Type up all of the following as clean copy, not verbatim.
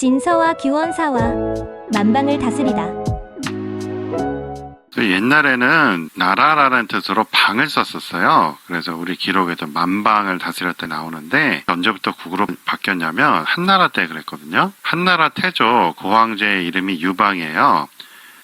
진서와 규원사와 만방을 다스리다. 옛날에는 나라라는 뜻으로 방을 썼었어요. 그래서 우리 기록에도 만방을 다스릴 때 나오는데 언제부터 국으로 바뀌었냐면 한나라 때 그랬거든요. 한나라 태조 고황제의 이름이 유방이에요.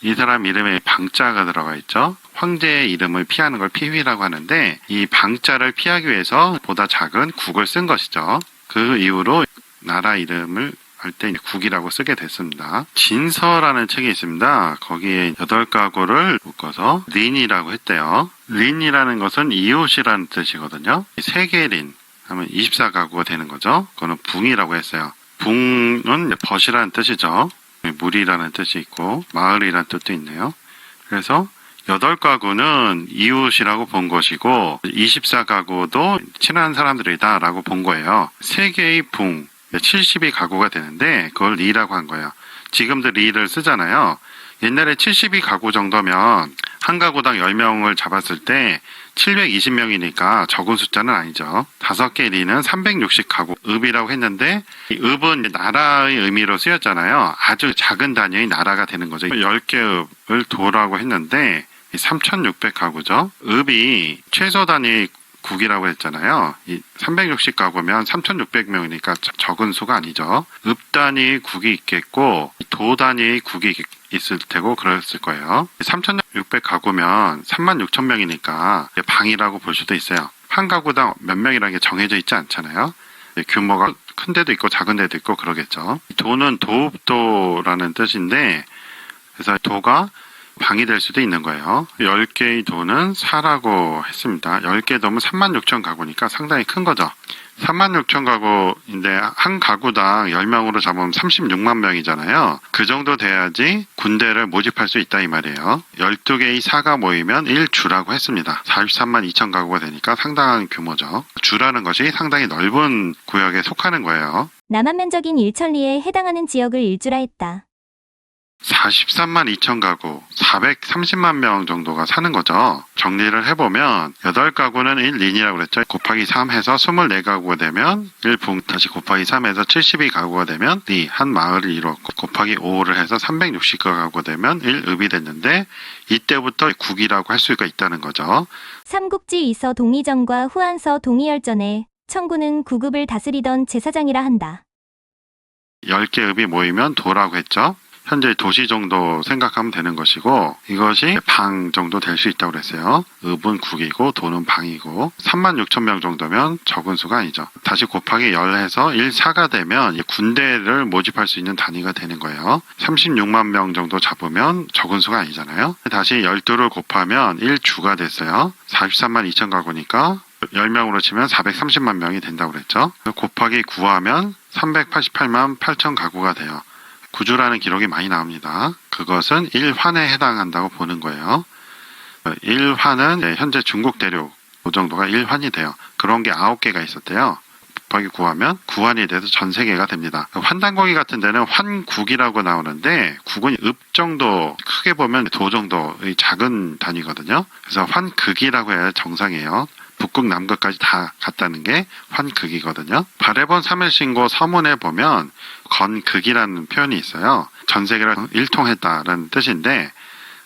이 사람 이름에 방자가 들어가 있죠. 황제의 이름을 피하는 걸 피휘라고 하는데 이 방자를 피하기 위해서 보다 작은 국을 쓴 것이죠. 그 이후로 나라 이름을 할 때 국이라고 쓰게 됐습니다. 진서라는 책이 있습니다. 거기에 8가구를 묶어서 린이라고 했대요. 린이라는 것은 이웃이라는 뜻이거든요. 3개의 린 하면 24가구가 되는 거죠. 그거는 붕이라고 했어요. 붕은 벗이라는 뜻이죠. 물이라는 뜻이 있고 마을이라는 뜻도 있네요. 그래서 8가구는 이웃이라고 본 것이고 24가구도 친한 사람들이다 라고 본 거예요. 3개의 붕 72가구가 되는데 그걸 리라고 한 거예요. 지금도 리를 쓰잖아요. 옛날에 72가구 정도면 한 가구당 10명을 잡았을 때 720명이니까 적은 숫자는 아니죠. 5개 리는 360가구, 읍이라고 했는데 이 읍은 나라의 의미로 쓰였잖아요. 아주 작은 단위의 나라가 되는 거죠. 10개 읍을 도라고 했는데 3600가구죠. 읍이 최소 단위 국이라고 했잖아요. 이 360가구면 3600명이니까 적은 수가 아니죠. 읍 단위의 국이 있겠고 도 단위의 국이 있을 테고 그랬을 거예요. 3600가구면 36,000명이니까 방이라고 볼 수도 있어요. 한 가구당 몇 명이라는 게 정해져 있지 않잖아요. 규모가 큰 데도 있고 작은 데도 있고 그러겠죠. 도는 도읍도라는 뜻인데 그래서 도가 방이 될 수도 있는 거예요. 10개의 도는 사라고 했습니다. 10개 도면 36,000가구니까 상당히 큰 거죠. 36,000가구인데 한 가구당 10명으로 잡으면 36만 명이잖아요. 그 정도 돼야지 군대를 모집할 수 있다 이 말이에요. 12개의 사가 모이면 1주라고 했습니다. 43만 2천 가구가 되니까 상당한 규모죠. 주라는 것이 상당히 넓은 구역에 속하는 거예요. 남한 면적인 1천리에 해당하는 지역을 일주라 했다. 43만 2천 가구, 430만 명 정도가 사는 거죠. 정리를 해보면 8가구는 1린이라고 그랬죠. 곱하기 3 해서 24가구가 되면 1붕 다시 곱하기 3 해서 72가구가 되면 리, 한 마을을 이루었고 곱하기 5를 해서 360가구가 되면 1읍이 됐는데 이때부터 국이라고 할 수가 있다는 거죠. 삼국지 이서 동의정과 후한서 동의열전에 청구는 구급을 다스리던 제사장이라 한다. 10개 읍이 모이면 도라고 했죠. 현재 도시 정도 생각하면 되는 것이고 이것이 방 정도 될 수 있다고 그랬어요. 읍은 국이고 도는 방이고 36,000명 정도면 적은 수가 아니죠. 다시 곱하기 10 해서 1사가 되면 군대를 모집할 수 있는 단위가 되는 거예요. 36만 명 정도 잡으면 적은 수가 아니잖아요. 다시 12를 곱하면 1주가 됐어요. 43만 2천 가구니까 10명으로 치면 430만 명이 된다고 그랬죠. 곱하기 9하면 388만 8천 가구가 돼요. 구주라는 기록이 많이 나옵니다. 그것은 1환에 해당한다고 보는 거예요. 1환은 현재 중국 대륙 그 정도가 1환이 돼요. 그런 게 9개가 있었대요. 곱하기 9하면 9환이 돼서 전 세계가 됩니다. 환단고기 같은 데는 환국이라고 나오는데 국은 읍 정도 크게 보면 도 정도의 작은 단위거든요. 그래서 환극이라고 해야 정상이에요. 북극 남극까지 다 갔다는 게 환극이거든요. 발해본 3.1신고 서문에 보면 건극이라는 표현이 있어요. 전 세계를 일통했다라는 뜻인데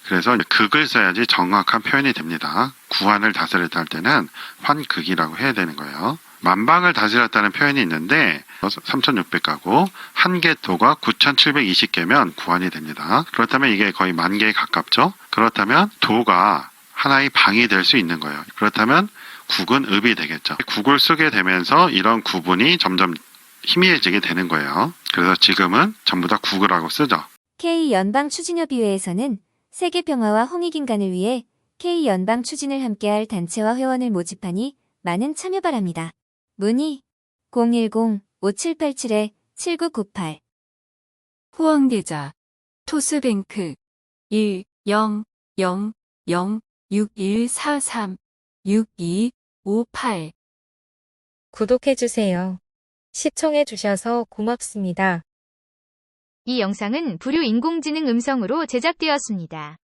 그래서 극을 써야지 정확한 표현이 됩니다. 구한을 다스렸다 할 때는 환극이라고 해야 되는 거예요. 만방을 다스렸다는 표현이 있는데 3,600가구, 한 개 도가 9,720개면 구한이 됩니다. 그렇다면 이게 거의 10,000개에 가깝죠. 그렇다면 도가 하나의 방이 될 수 있는 거예요. 그렇다면 국은 읍이 되겠죠. 국을 쓰게 되면서 이런 구분이 점점 희미해지게 되는 거예요. 그래서 지금은 전부 다 국을 하고 쓰죠. K연방추진협의회에서는 세계 평화와 홍익인간을 위해 K연방 추진을 함께할 단체와 회원을 모집하니 많은 참여 바랍니다. 문의 010-5787-7998 후원계좌 토스뱅크 100-06143-6258 구독해주세요. 시청해주셔서 고맙습니다. 이 영상은 불유 인공지능 음성으로 제작되었습니다.